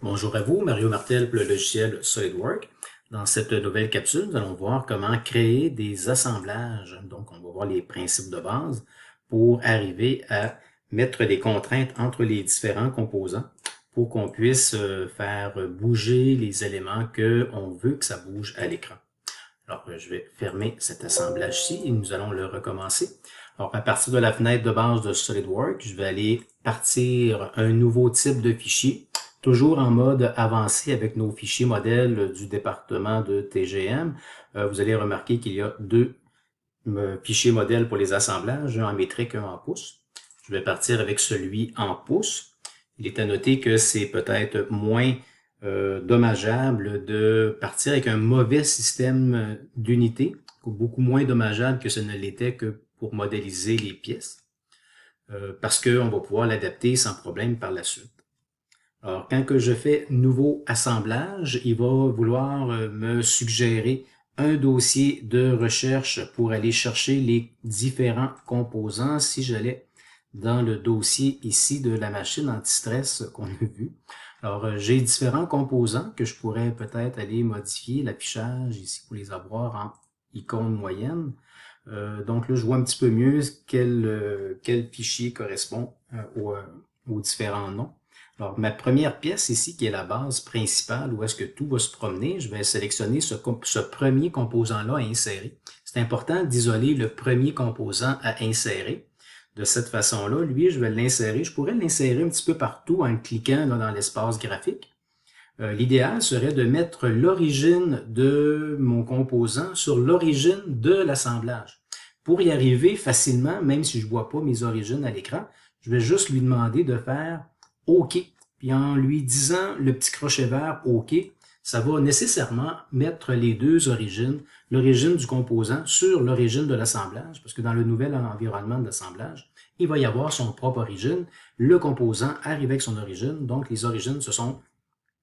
Bonjour à vous, Mario Martel pour le logiciel SolidWorks. Dans cette nouvelle capsule, nous allons voir comment créer des assemblages. Donc, on va voir les principes de base pour arriver à mettre des contraintes entre les différents composants pour qu'on puisse faire bouger les éléments qu'on veut que ça bouge à l'écran. Alors, je vais fermer cet assemblage-ci et nous allons le recommencer. Alors, à partir de la fenêtre de base de SolidWorks, je vais aller partir un nouveau type de fichier, toujours en mode avancé avec nos fichiers modèles du département de TGM. Vous allez remarquer qu'il y a deux fichiers modèles pour les assemblages, un en métrique, un en pouces. Je vais partir avec celui en pouces. Il est à noter que c'est peut-être moins dommageable de partir avec un mauvais système d'unité, beaucoup moins dommageable que ce ne l'était que pour modéliser les pièces, parce qu'on va pouvoir l'adapter sans problème par la suite. Alors, quand que je fais nouveau assemblage, il va vouloir me suggérer un dossier de recherche pour aller chercher les différents composants si j'allais dans le dossier ici de la machine anti-stress qu'on a vu. Alors, j'ai différents composants que je pourrais peut-être aller modifier l'affichage ici pour les avoir en icône moyenne. Donc là, je vois un petit peu mieux quel fichier correspond aux différents noms. Alors, ma première pièce ici, qui est la base principale, où est-ce que tout va se promener, je vais sélectionner ce premier composant-là à insérer. C'est important d'isoler le premier composant à insérer. De cette façon-là, lui, je vais l'insérer. Je pourrais l'insérer un petit peu partout en cliquant là, dans l'espace graphique. L'idéal serait de mettre l'origine de mon composant sur l'origine de l'assemblage. Pour y arriver facilement, même si je ne vois pas mes origines à l'écran, je vais juste lui demander de faire OK. Puis en lui disant le petit crochet vert OK, ça va nécessairement mettre les deux origines, l'origine du composant sur l'origine de l'assemblage, parce que dans le nouvel environnement d'assemblage, il va y avoir son propre origine. Le composant arrive avec son origine, donc les origines se sont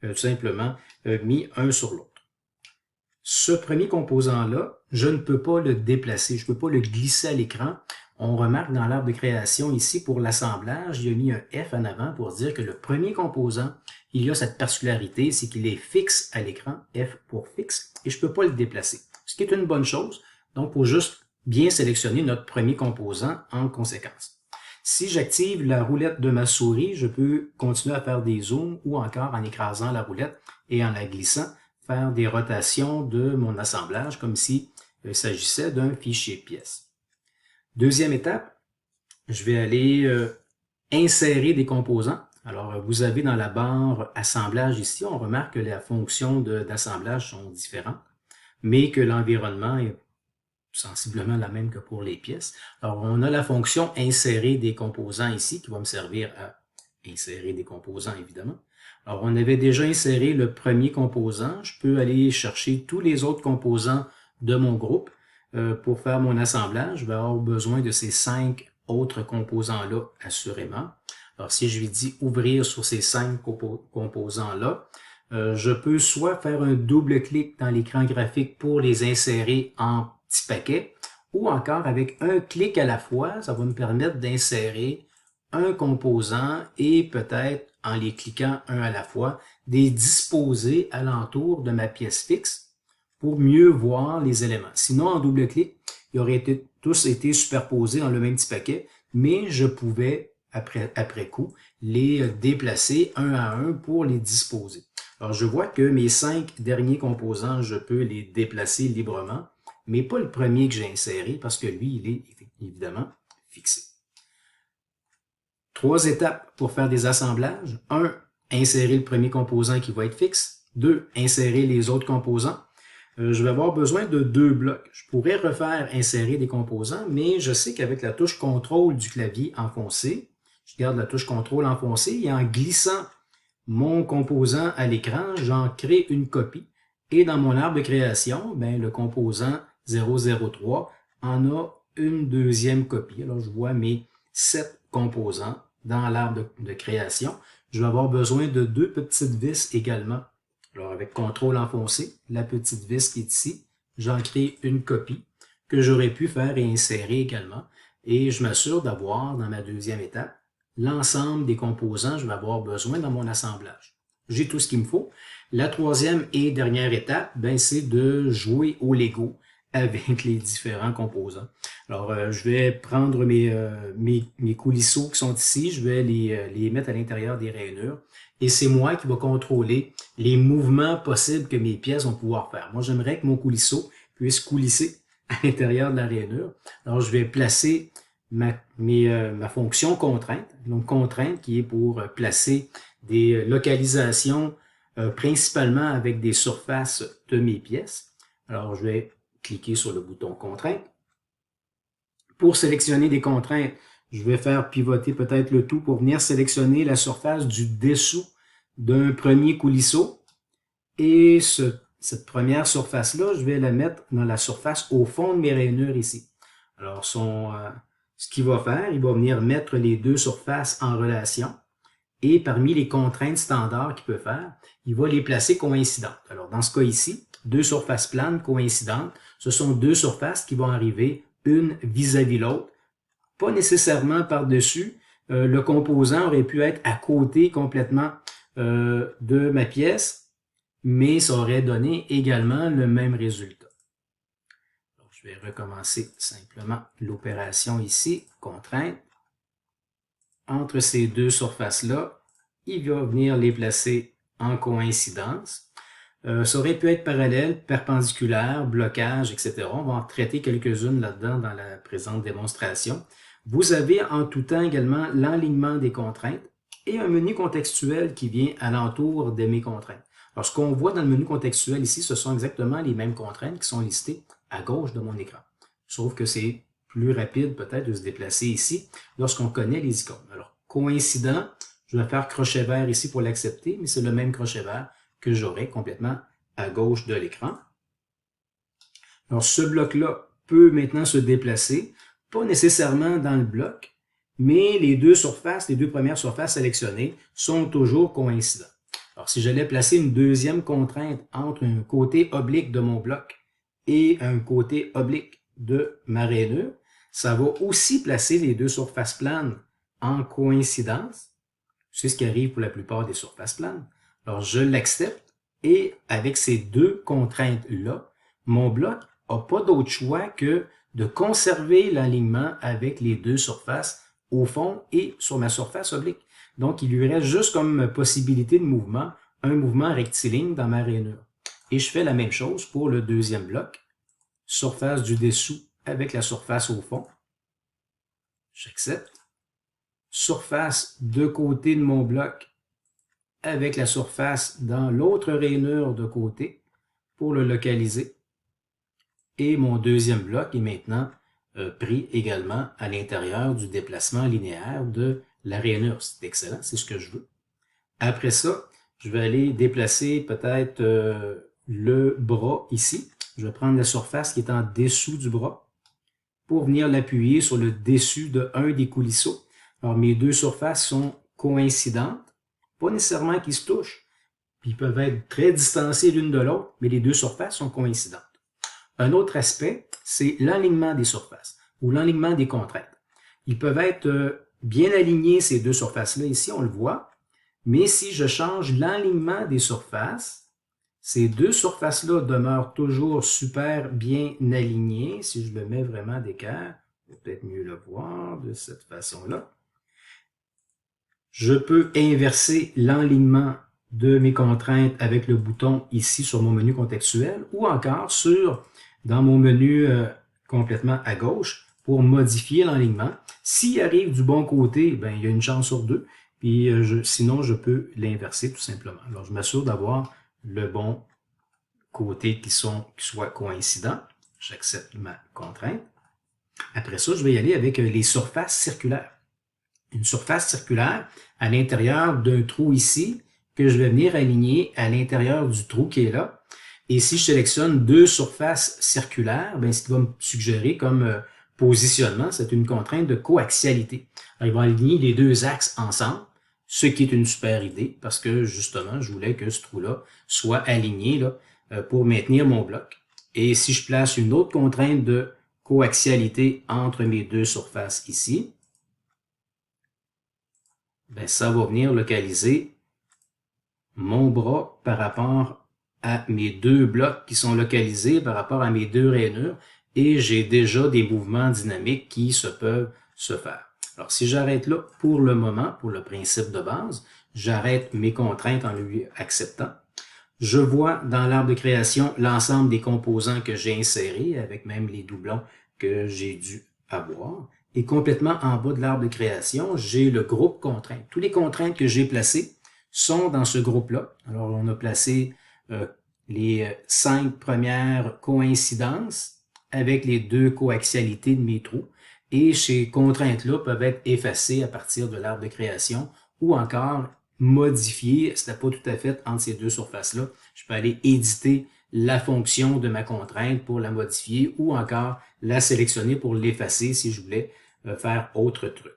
tout simplement mis un sur l'autre. Ce premier composant-là, je ne peux pas le déplacer, je ne peux pas le glisser à l'écran. On remarque dans l'arbre de création ici, pour l'assemblage, il y a mis un F en avant pour dire que le premier composant, il y a cette particularité, c'est qu'il est fixe à l'écran, F pour fixe, et je ne peux pas le déplacer. Ce qui est une bonne chose, donc il faut juste bien sélectionner notre premier composant en conséquence. Si j'active la roulette de ma souris, je peux continuer à faire des zooms ou encore en écrasant la roulette et en la glissant, faire des rotations de mon assemblage comme s'il s'agissait d'un fichier pièce. Deuxième étape, je vais aller insérer des composants. Alors, vous avez dans la barre assemblage ici, on remarque que les fonctions d'assemblage sont différentes, mais que l'environnement est sensiblement la même que pour les pièces. Alors, on a la fonction insérer des composants ici qui va me servir à insérer des composants, évidemment. Alors, on avait déjà inséré le premier composant. Je peux aller chercher tous les autres composants de mon groupe pour faire mon assemblage. Je vais avoir besoin de ces 5 autres composants-là, assurément. Alors, si je lui dis ouvrir sur ces 5 composants-là, je peux soit faire un double clic dans l'écran graphique pour les insérer en petits paquets, ou encore avec un clic à la fois, ça va me permettre d'insérer un composant et peut-être en les cliquant un à la fois, les disposer alentour de ma pièce fixe pour mieux voir les éléments. Sinon, en double clic, ils auraient tous été superposés dans le même petit paquet, mais je pouvais, après coup, les déplacer un à un pour les disposer. Alors, je vois que mes 5 derniers composants, je peux les déplacer librement, mais pas le premier que j'ai inséré parce que lui, il est évidemment fixé. 3 étapes pour faire des assemblages. 1. Insérer le premier composant qui va être fixe. 2. Insérer les autres composants. Je vais avoir besoin de 2 blocs. Je pourrais refaire insérer des composants, mais je sais qu'avec la touche contrôle du clavier enfoncé, je garde la touche contrôle enfoncée et en glissant mon composant à l'écran, j'en crée une copie. Et dans mon arbre de création, ben, le composant 003 en a une deuxième copie. Alors, je vois mes 7 composants dans l'arbre de création. Je vais avoir besoin de 2 petites vis également. Alors, avec contrôle enfoncé, la petite vis qui est ici, j'en crée une copie que j'aurais pu faire et insérer également. Et je m'assure d'avoir, dans ma deuxième étape, l'ensemble des composants que je vais avoir besoin dans mon assemblage. J'ai tout ce qu'il me faut. La troisième et dernière étape, ben, c'est de jouer au Lego avec les différents composants. Alors, je vais prendre mes coulisseaux qui sont ici, je vais les mettre à l'intérieur des rainures et c'est moi qui va contrôler les mouvements possibles que mes pièces vont pouvoir faire. Moi, j'aimerais que mon coulisseau puisse coulisser à l'intérieur de la rainure. Alors, je vais placer ma fonction contrainte, donc contrainte qui est pour placer des localisations principalement avec des surfaces de mes pièces. Alors, je vais cliquer sur le bouton contrainte. Pour sélectionner des contraintes, je vais faire pivoter peut-être le tout pour venir sélectionner la surface du dessous d'un premier coulisseau. Et cette première surface-là, je vais la mettre dans la surface au fond de mes rainures ici. Alors, ce qu'il va faire, il va venir mettre les deux surfaces en relation. Et parmi les contraintes standards qu'il peut faire, il va les placer coïncidentes. Alors, dans ce cas ici, deux surfaces planes coïncidentes, ce sont deux surfaces qui vont arriver une vis-à-vis l'autre, pas nécessairement par-dessus. Le composant aurait pu être à côté complètement de ma pièce, mais ça aurait donné également le même résultat. Donc, je vais recommencer simplement l'opération ici, contrainte. Entre ces deux surfaces-là, il va venir les placer en coïncidence. Ça aurait pu être parallèle, perpendiculaire, blocage, etc. On va en traiter quelques-unes là-dedans dans la présente démonstration. Vous avez en tout temps également l'enlignement des contraintes et un menu contextuel qui vient alentour de mes contraintes. Alors, ce qu'on voit dans le menu contextuel ici, ce sont exactement les mêmes contraintes qui sont listées à gauche de mon écran. Sauf que c'est plus rapide peut-être de se déplacer ici lorsqu'on connaît les icônes. Alors, coïncident, je vais faire crochet vert ici pour l'accepter, mais c'est le même crochet vert que j'aurai complètement à gauche de l'écran. Alors, ce bloc-là peut maintenant se déplacer, pas nécessairement dans le bloc, mais les deux surfaces, les deux premières surfaces sélectionnées sont toujours coïncidentes. Alors, si j'allais placer une deuxième contrainte entre un côté oblique de mon bloc et un côté oblique de ma rainure, ça va aussi placer les deux surfaces planes en coïncidence. C'est ce qui arrive pour la plupart des surfaces planes. Alors, je l'accepte et avec ces deux contraintes-là, mon bloc n'a pas d'autre choix que de conserver l'alignement avec les deux surfaces au fond et sur ma surface oblique. Donc, il lui reste juste comme possibilité de mouvement, un mouvement rectiligne dans ma rainure. Et je fais la même chose pour le deuxième bloc. Surface du dessous avec la surface au fond. J'accepte. Surface de côté de mon bloc avec la surface dans l'autre rainure de côté pour le localiser. Et mon deuxième bloc est maintenant pris également à l'intérieur du déplacement linéaire de la rainure. C'est excellent, c'est ce que je veux. Après ça, je vais aller déplacer peut-être le bras ici. Je vais prendre la surface qui est en dessous du bras pour venir l'appuyer sur le dessus de un des coulisseaux. Alors, mes deux surfaces sont coïncidentes, pas nécessairement qu'ils se touchent, puis ils peuvent être très distancés l'une de l'autre, mais les deux surfaces sont coïncidentes. Un autre aspect, c'est l'alignement des surfaces ou l'alignement des contraintes. Ils peuvent être bien alignés, ces deux surfaces-là, ici, on le voit, mais si je change l'alignement des surfaces, ces deux surfaces-là demeurent toujours super bien alignées. Si je le mets vraiment d'équerre, on va peut-être mieux le voir de cette façon-là. Je peux inverser l'enlignement de mes contraintes avec le bouton ici sur mon menu contextuel ou encore dans mon menu complètement à gauche pour modifier l'enlignement. S'il arrive du bon côté, ben, il y a une chance sur deux. Puis sinon, je peux l'inverser tout simplement. Alors, je m'assure d'avoir le bon côté qui soit coïncident. J'accepte ma contrainte. Après ça, je vais y aller avec les surfaces circulaires. Une surface circulaire à l'intérieur d'un trou ici que je vais venir aligner à l'intérieur du trou qui est là. Et si je sélectionne deux surfaces circulaires, ben, ce qui va me suggérer comme positionnement, c'est une contrainte de coaxialité. Alors, il va aligner les deux axes ensemble, ce qui est une super idée parce que justement, je voulais que ce trou-là soit aligné là, pour maintenir mon bloc. Et si je place une autre contrainte de coaxialité entre mes deux surfaces ici, ben, ça va venir localiser mon bras par rapport à mes deux blocs qui sont localisés par rapport à mes deux rainures et j'ai déjà des mouvements dynamiques qui peuvent se faire. Alors, si j'arrête là pour le moment, pour le principe de base, j'arrête mes contraintes en lui acceptant. Je vois dans l'arbre de création l'ensemble des composants que j'ai insérés, avec même les doublons que j'ai dû avoir. Et complètement en bas de l'arbre de création, j'ai le groupe contraintes. Tous les contraintes que j'ai placées sont dans ce groupe-là. Alors, on a placé les 5 premières coïncidences avec les 2 coaxialités de mes trous. Et ces contraintes-là peuvent être effacées à partir de l'arbre de création ou encore modifiées. Ce n'est pas tout à fait entre ces deux surfaces-là. Je peux aller éditer la fonction de ma contrainte pour la modifier ou encore la sélectionner pour l'effacer si je voulais faire autre truc.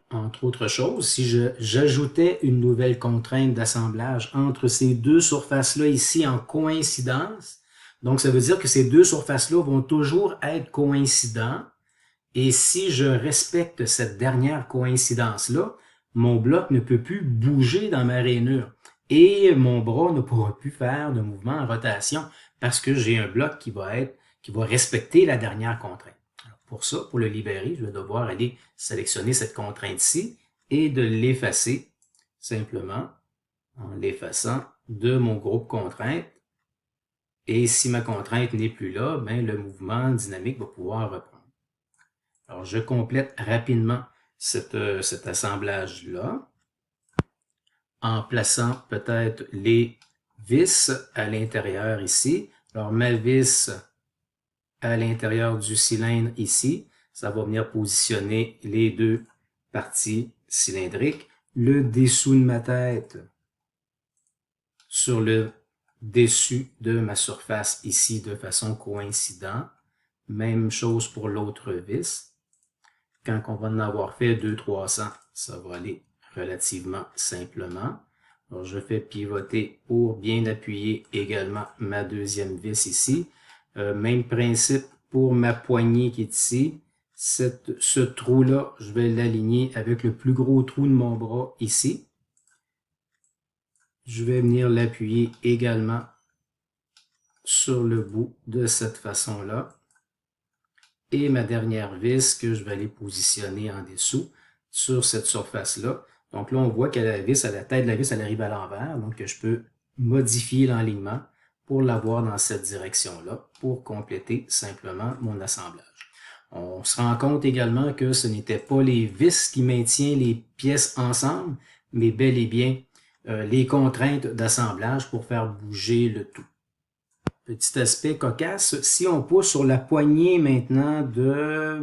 Entre autres choses, si j'ajoutais une nouvelle contrainte d'assemblage entre ces deux surfaces-là ici en coïncidence, donc ça veut dire que ces deux surfaces-là vont toujours être coïncidents. Et si je respecte cette dernière coïncidence-là, mon bloc ne peut plus bouger dans ma rainure. Et mon bras ne pourra plus faire de mouvement en rotation parce que j'ai un bloc qui va respecter la dernière contrainte. Alors pour ça, pour le libérer, je vais devoir aller sélectionner cette contrainte-ci et de l'effacer simplement en l'effaçant de mon groupe contrainte. Et si ma contrainte n'est plus là, ben, le mouvement dynamique va pouvoir reprendre. Alors, je complète rapidement cet assemblage-là en plaçant peut-être les vis à l'intérieur ici. Alors, ma vis à l'intérieur du cylindre ici, ça va venir positionner les deux parties cylindriques. Le dessous de ma tête sur le dessus de ma surface ici de façon coïncidente. Même chose pour l'autre vis. Quand on va en avoir fait 200-300, ça va aller relativement simplement. Alors, je fais pivoter pour bien appuyer également ma deuxième vis ici. Même principe pour ma poignée qui est ici. Ce trou-là, je vais l'aligner avec le plus gros trou de mon bras ici. Je vais venir l'appuyer également sur le bout de cette façon-là. Et ma dernière vis que je vais aller positionner en dessous sur cette surface-là. Donc là, on voit que la vis, à la tête de la vis, elle arrive à l'envers. Donc, je peux modifier l'enlignement pour l'avoir dans cette direction-là pour compléter simplement mon assemblage. On se rend compte également que ce n'était pas les vis qui maintiennent les pièces ensemble, mais bel et bien les contraintes d'assemblage pour faire bouger le tout. Petit aspect cocasse, si on pousse sur la poignée maintenant de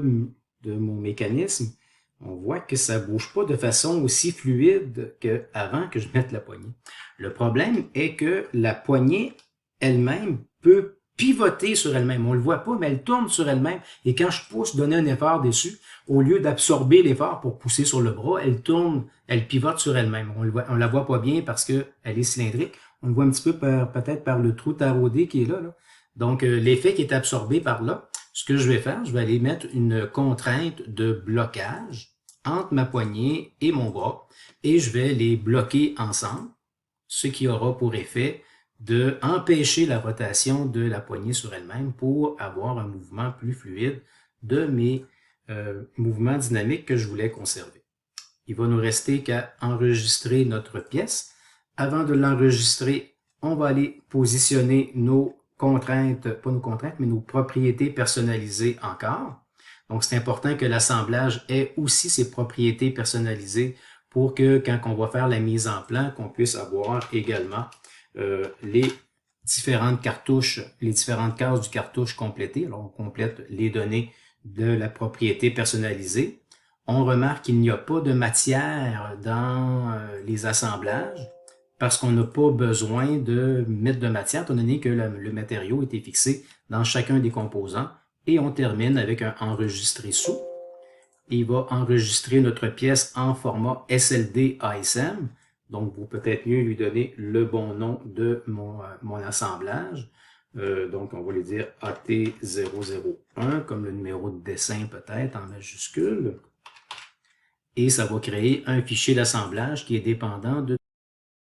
mon mécanisme, on voit que ça ne bouge pas de façon aussi fluide qu'avant que je mette la poignée. Le problème est que la poignée elle-même peut pivoter sur elle-même. On ne le voit pas, mais elle tourne sur elle-même. Et quand je pousse, donner un effort dessus, au lieu d'absorber l'effort pour pousser sur le bras, elle tourne, elle pivote sur elle-même. On la voit pas bien parce qu'elle est cylindrique. On le voit un petit peu peut-être par le trou taraudé qui est là. Donc, l'effet qui est absorbé par là, ce que je vais faire, je vais aller mettre une contrainte de blocage entre ma poignée et mon bras et je vais les bloquer ensemble, ce qui aura pour effet de empêcher la rotation de la poignée sur elle-même pour avoir un mouvement plus fluide de mes mouvements dynamiques que je voulais conserver. Il va nous rester qu'à enregistrer notre pièce. Avant de l'enregistrer, on va aller positionner nos contraintes, pas nos contraintes, mais nos propriétés personnalisées encore. Donc, c'est important que l'assemblage ait aussi ses propriétés personnalisées pour que quand on va faire la mise en plan, qu'on puisse avoir également les différentes cartouches, les différentes cases du cartouche complétées. Alors, on complète les données de la propriété personnalisée. On remarque qu'il n'y a pas de matière dans les assemblages parce qu'on n'a pas besoin de mettre de matière étant donné que le matériau était fixé dans chacun des composants. Et on termine avec un enregistré sous. Il va enregistrer notre pièce en format SLD ASM. Donc, vous peut-être mieux lui donner le bon nom de mon assemblage. Donc, on va lui dire AT001, comme le numéro de dessin peut-être en majuscule. Et ça va créer un fichier d'assemblage qui est dépendant de